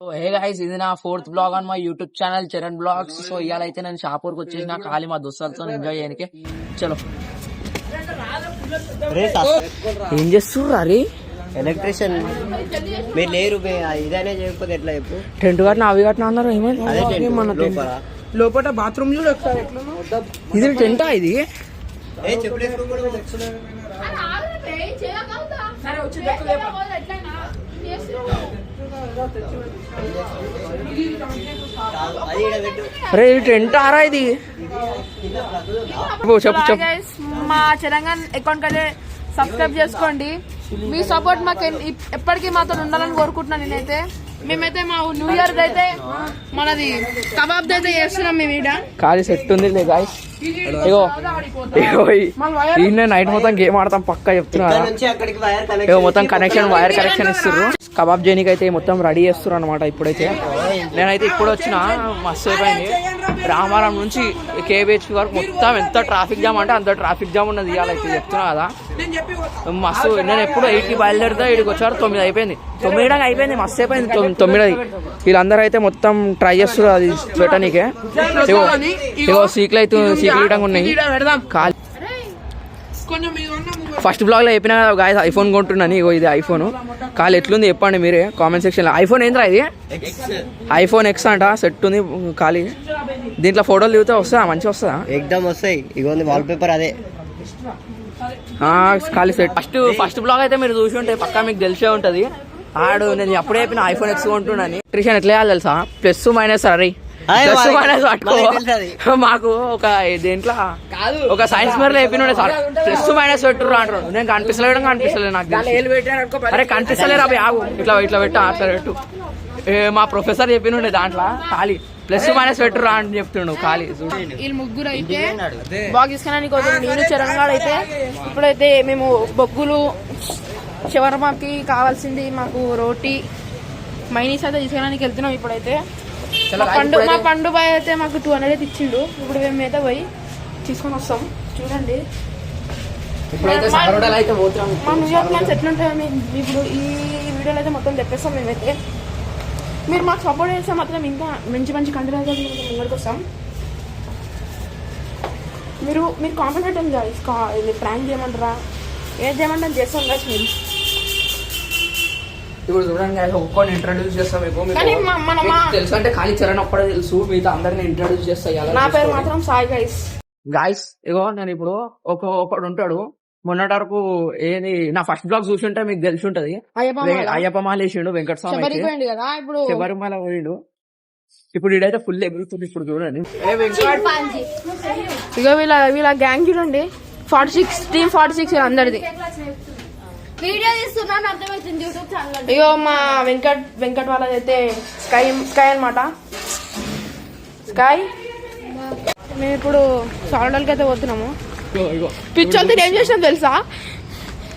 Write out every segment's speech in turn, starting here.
Hey guys, ఇది నా 4th blog on my YouTube channel Charan blogs. So ఇవాళ అయితే నేను షాపూర్కి వచ్చేసిన ఖాళీ మా దోస్తులతో ఎంజాయ్ చేయడానికి. చలో, ఏం చేస్తుర్రు? అరే ఎలక్ట్రీషియన్ మీరు లేరు, ఇదనే చేయకపోతే ఎట్లా చెప్పు. టెంట్ కట్టిన అవి కట్టిన అన్నారు. ఏమైనా లోపల బాత్రూమ్ చూడు ఒకసారి. ఇది టెంటా? ఇది అరే ఇది టెంట్ ఆరా? ఇది చెప్పు చెప్పు. మా తెలంగాణ అకౌంట్ అయితే సబ్స్క్రైబ్ చేసుకోండి. మీ సపోర్ట్ మాకు ఎప్పటికీ మాతో ఉండాలని కోరుకుంటున్నాను నేనైతే. మేమైతే మా న్యూ ఇయర్ అయితే మనది కబాబ్ అయితే చేస్తున్నాం. మేము ఈడ ఖాళీ సెట్ ఉంది లే గాయ్స్. ఇగో నైట్ మొత్తం గేమ్ ఆడతాం పక్కా చెప్తున్నా. మొత్తం కనెక్షన్ వైర్ కనెక్షన్ ఇస్తుర్రు. కబాబ్ చేయడానికి అయితే మొత్తం రెడీ చేస్తున్నారు అనమాట. ఇప్పుడైతే నేనైతే ఇప్పుడు వచ్చిన మస్తు అయిపోయింది. రామారం నుంచి కేబిహెచ్ వరకు మొత్తం ఎంత ట్రాఫిక్ జామ్ అంటే అంత ట్రాఫిక్ జామ్ ఉన్నది. ఇవాళ అయితే చెప్తున్నా కదా మస్తు. నేను ఎప్పుడు 8కి బయలుదేరితే 7కి వచ్చారు. 9 అయిపోయింది. 9 అయిపోయింది. మస్తు అయిపోయింది. 9 వీళ్ళందరూ అయితే మొత్తం ట్రై చేస్తున్నారు అది పెట్టనీకే. ఇగో సీట్లు అయితే సీట్లు ఉన్నాయి. ఫస్ట్ బ్లాగ్ లో చెప్పినా కదా గాయస్, ఐఫోన్ కొంటున్నాను. ఇగో ఇది ఐఫోన్. కాలు ఎట్లుంది చెప్పండి మీరే కామెంట్ సెక్షన్ లో. ఐఫోన్ ఏంద్రా ఇది? ఐఫోన్ ఎక్స్ అంట. సెట్ ఉంది ఖాళీ. దీంట్లో ఫోటోలు దిగితే వస్తుందా? మంచిగా వస్తుందా? ఎక్దమ్ వస్తాయి. ఇగో వాల్ పేపర్ అదే ఖాళీ సెట్. ఫస్ట్ బ్లాగ్ అయితే మీరు చూసి ఉంటే పక్కా మీకు తెలిసే ఉంటది. ఆడు నేను అప్పుడే చెప్పిన ఐఫోన్ ఎక్స్ కొంటున్నాను. ట్రిషన్ ఎట్లా వేయాలి తెలుసా? Plus minus. అరే ప్లస్ మైనస్ పట్టుకో. మాకు ఒక దేంట్లో ఒక సైన్స్ మేర చెప్పిన సార్ ప్లస్ మైనస్ పెట్టుర్రు అంటారు. నేను కనిపిస్తలేడు నాకు. అరే కనిపిస్తలేరు అవి ఆగు. ఇట్లా ఇట్లా పెట్టు, అట్లా పెట్టు. మా ప్రొఫెసర్ చెప్పినుండే దాంట్లో ఖాళీ ప్లస్ మైనస్ పెట్టుర్రా అని చెప్తుండు. ఖాళీ వీళ్ళు ముగ్గురు అయితే బాగా తీసుకున్నానికి నేను చరణ్ అయితే ఇప్పుడైతే మేము బొగ్గులు షవర్మాకి కావాల్సింది మాకు రోటీ మైనీస్ అయితే తీసుకురానికి వెళ్తున్నాం. ఇప్పుడైతే మా పండు బాయ్ అయితే మాకు 200 అయితే ఇచ్చిండు. ఇప్పుడు మేమైతే పోయి తీసుకొని వస్తాం. చూడండి మా న్యూ ఇయర్ ప్లాన్స్ ఎట్లుంటాయని ఇప్పుడు ఈ వీడియోలో అయితే మొత్తం చెప్పేస్తాం. మేమైతే మీరు మాకు సపోర్ట్ చేస్తే మాత్రం ఇంకా మంచి మంచి కంటెంట్ అయితే ముందుకు వస్తాం. మీరు కామెంట్ పెట్టండి గాయ్స్. ప్రాంక్ చేయమంటారా, ఏం చేయమంటారు చేస్తాం గాయ్స్. మీరు ఇప్పుడు చూడండి ఒక్కొని ఇంట్రడ్యూస్ చేస్తాం. మీకు తెలుసు అంటే ఖాళీ చరణ్ ఒక్కడే తెలుసు. మిగతా అందరిని ఇంట్రడ్యూస్ చేస్తా. నా పేరు మాత్రం సాయి గైస్. గాయస్ ఇగో నేను ఇప్పుడు ఒకడు ఉంటాడు. మొన్నటి వరకు ఏది నా ఫస్ట్ బ్లాగ్ చూసి ఉంటే మీకు తెలిసి ఉంటది. అయ్యప్ప మాల వేసిండు వెంకటస్వామి. శబరిమల పోయిండు. ఇప్పుడు ఇడైతే ఫుల్ ఎగురుతుంది. ఇప్పుడు చూడండి ఇగో వీళ్ళ గ్యాంగ్ చూడండి. 46 టీమ్ 46 అందరిది. ఇగో మా వెంకట్ వాళ్ళదైతే స్కై అనమాట. స్కై మేము ఇప్పుడు సాలడాలకి అయితే పోతున్నాము. పిచ్చోళ్ళతో ఏం చేసినాం తెలుసా?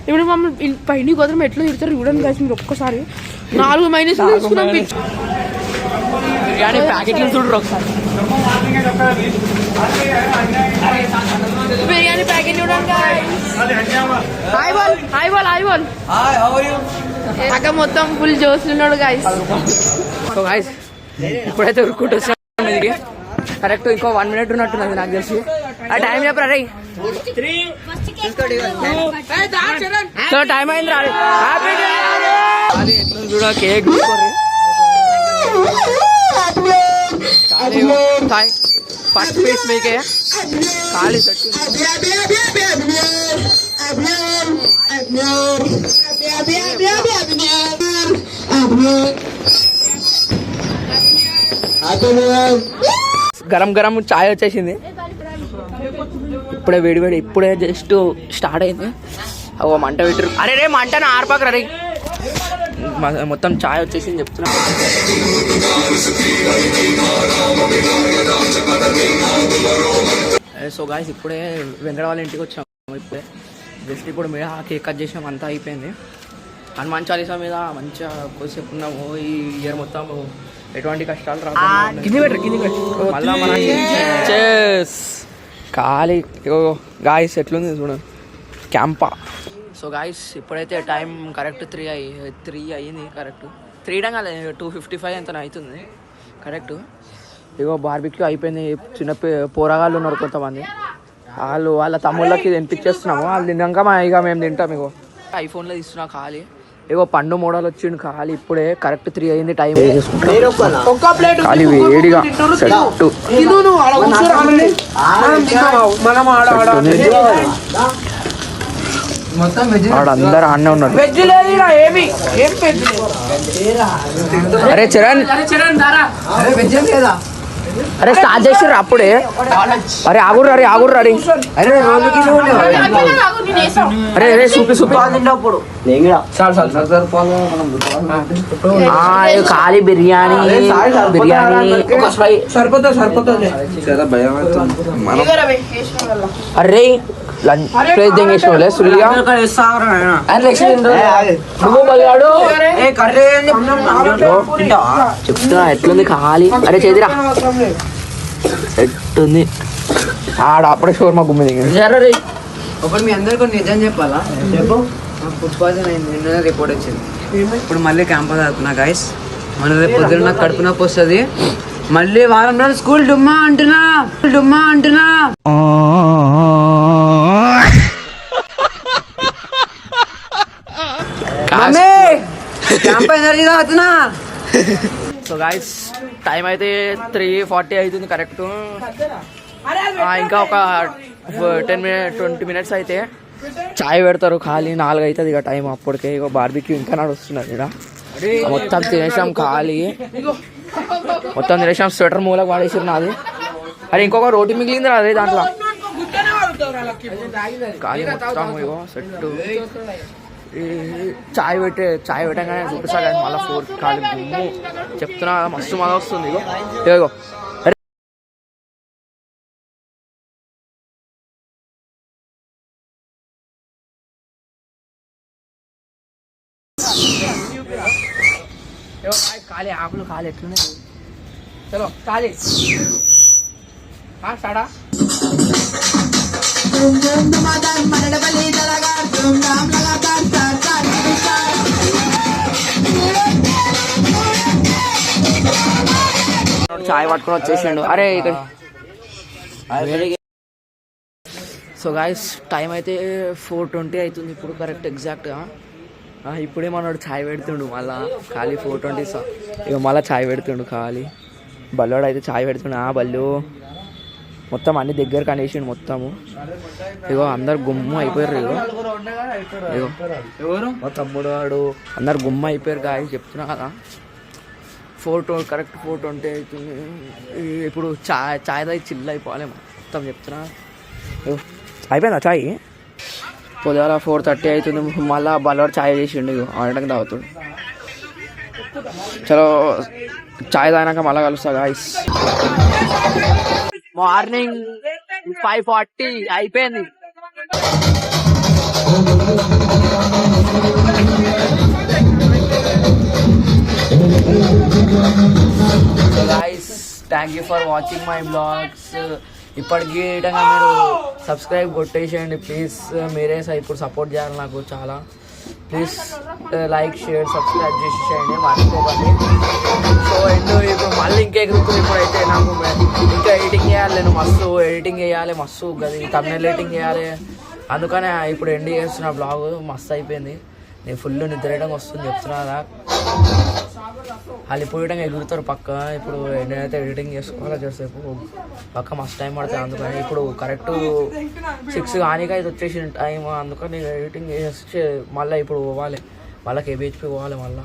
ఇప్పుడు మమ్మల్ని పైన కుదరం ఎట్లా తిడతారు చూడండి కలిసి. మీరు ఒక్కసారి 4 మైనస్ తీసుకున్నాం. బిర్యానీ ప్యాకెట్లు చూడరు ఒకసారి. బిర్యానీ ప్యాకెట్ చూడండి. మొత్తం ఫుల్ జోస్తున్నాడు గాయస్. ఇప్పుడైతే ఉరుక్కుంటూ వచ్చాం మీదికి. కరెక్ట్ ఇంకో 1 minute ఉన్నట్టున్నది నాకు తెలిసి. ఆ టైం చెప్పరా? రే టైం అయింది. చూడ కేక్ ఫస్ట్ పీస్ మీకే ఖాళీ సెట్. గరం గరం చాయ్ వచ్చేసింది. ఇప్పుడే వేడి ఇప్పుడే జస్ట్ స్టార్ట్ అయింది. ఓ మంట పెట్టరు. అరే రే మంటను ఆర్పాక రే. మొత్తం చాయ్ వచ్చేసింది చెప్తున్నా. సో గాయస్ ఇప్పుడే వెంకట వాళ్ళ ఇంటికి వచ్చాము. ఇప్పుడే జస్ట్ ఇప్పుడు మీద కేక్ కట్ చేసినాం. అంతా అయిపోయింది. హనుమాన్ చాలీసా మీద మంచిగా కొద్దిసేపు ఉన్నాము. ఈ ఇయర్ మొత్తం ఎటువంటి కష్టాలు రాదు. మళ్ళా మన ఖాళీ గాయస్ ఎట్లుంది చూడండి క్యాంపా. సో గాయస్ ఇప్పుడైతే టైం కరెక్ట్ 3 అయ్యింది కరెక్ట్. 3 కాలేదు 2:55 ఎంత అవుతుంది కరెక్ట్. ఇగో బార్బిక్యూ అయిపోయింది. చిన్న పోరగాళ్ళు ఉన్నారు కొంతమంది, వాళ్ళ తమ్ముళ్ళకి తినిపించేస్తున్నాము. వాళ్ళు తిన్నాక ఇక మేము తింటాం. ఇగో ఐఫోన్లో తీస్తున్నా ఖాళీ. ఇగో పండు మోడల్ వచ్చిండు ఖాళీ. ఇప్పుడే కరెక్ట్ 3 అయింది టైం. ఖాళీ వేడిగా సెట్. అందరు ఆడనే ఉన్నారు. అరే చరణ్, అరే స్టార్ట్ చేసిర్రు అప్పుడే. అరే ఆగుర్రు అరే అరే చూపి ఖాళీ బిర్యానీ అరే లంచ్ ప్లేస్ దింగేసిన సుల్లిగా చెప్తున్నా ఎట్లుంది ఖాళీ. అరే చేదిరా ఎట్టుంది ఆడ అప్పుడే షోర్మా గుమ్మి దిగింది. ఒకటి మీ అందరికి నిజం చెప్పాలా? చెప్పు. ఫుడ్ పాయిజన్ అయింది, నిన్న రిపోర్ట్ వచ్చింది. ఇప్పుడు మళ్ళీ క్యాంపస్ అవుతున్నా గైస్. మన రేపు పొద్దున్న నాకు కడుపు నొప్పి వస్తుంది. మళ్ళీ వారం రోజులు స్కూల్ డుమ్మా అంటున్నా. క్యాంపస్ ఎనర్జీగా అవుతున్నా. సో గైస్ టైం అయితే 3:40 అవుతుంది కరెక్ట్. ఇంకా ఒక 20 మినిట్స్ అయితే చాయ్ పెడతారు. ఖాళీ 4 అవుతుంది ఇక టైం అప్పటికే. ఇక బార్బిక్యూ ఇంకా నడుస్తున్నది ఇక్కడ. మొత్తం తినేసాం ఖాళీ, మొత్తం తినేసాం. స్వెటర్ మూలకు వాడేసారు నాది. అరే ఇంకొక రోటీ మిగిలింది అదే దాంట్లో ఖాళీ మొత్తం. ఇగో సెట్ చాయ్ పెట్టగానే చూపిస్తా కానీ మళ్ళీ 4 ఖాళీ గుమ్ము చెప్తున్నా. మస్తు మళ్ళీ వస్తుంది. ఇగో ఖాళీ ఆకులు ఖాళీ ఎట్లున్నాయి. చలో ఖాళీ స్టార్టా. చాయ్ పట్టుకొని వచ్చేసిండు. అరే ఇక్కడ సో గాయస్ టైం అయితే 4:20 అవుతుంది ఇప్పుడు కరెక్ట్ ఎగ్జాక్ట్గా. ఇప్పుడే మనోడు చాయ్ పెడుతుండు మళ్ళా ఖాళీ 4:20. ఇక మళ్ళీ చాయ్ పెడుతుండు ఖాళీ. బల్లోడు అయితే చాయ్ పెడుతుండు. బల్లు మొత్తం అన్ని దగ్గర కనేసిండు మొత్తము. ఇగో అందరు గుమ్మ అయిపోయారు. ఇగో మా తమ్ముడు వాడు అందరు గుమ్మ అయిపోయారు గాయ చెప్తున్నా కదా. 4:20 కరెక్ట్ 4:20 అవుతుంది. ఇప్పుడు చాయ్ తాగి చిల్లు అయిపోవాలి మొత్తం చెప్తున్నా. అయిపోయిందా చాయ్? పొద్దున 4:30 అవుతుంది. మళ్ళీ బల్లోడు చాయ్ చేసిండు. ఇగో ఆడటానికి తాగుతాడు. చలో చాయ్ తాగినాక మళ్ళీ కలుస్తా గాయస్. మార్నింగ్ 5:40 అయిపోయింది. So guys thank you for watching my blogs. ఇప్పటికీ విధంగా మీరు సబ్స్క్రైబ్ కొట్టేసేయండి ప్లీజ్. మీరే ఇప్పుడు సపోర్ట్ చేయాలి నాకు చాలా. ప్లీజ్ లైక్ షేర్ సబ్స్క్రైబ్ చేసేసేయండి మర్చిపోకండి. సో ఇప్పుడు మళ్ళీ ఇంకా ఎగురుతుంది. ఇప్పుడైతే నాకు ఇంకా ఎడిటింగ్ చేయాలి, నేను మస్తు ఎడిటింగ్ చేయాలి, మస్తు గది తమిళ ఎడిటింగ్ చేయాలి. అందుకనే ఇప్పుడు ఎండ్ చేస్తున్న బ్లాగ్. మస్తు అయిపోయింది. నేను ఫుల్ నిద్రయడం వస్తుంది చెప్తున్నా. వాళ్ళు ఇప్పుడు విధంగా ఎగురుతారు పక్క. ఇప్పుడు నేనైతే ఎడిటింగ్ చేసుకోవాలి చేసేపు పక్క మస్తు టైం పడుతుంది. అందుకని ఇప్పుడు కరెక్ట్ 6 కానీకి అయితే వచ్చేసిన టైం. అందుకని ఎడిటింగ్ చేసి మళ్ళీ ఇప్పుడు పోవాలి, మళ్ళీ KBHP పోవాలి మళ్ళీ.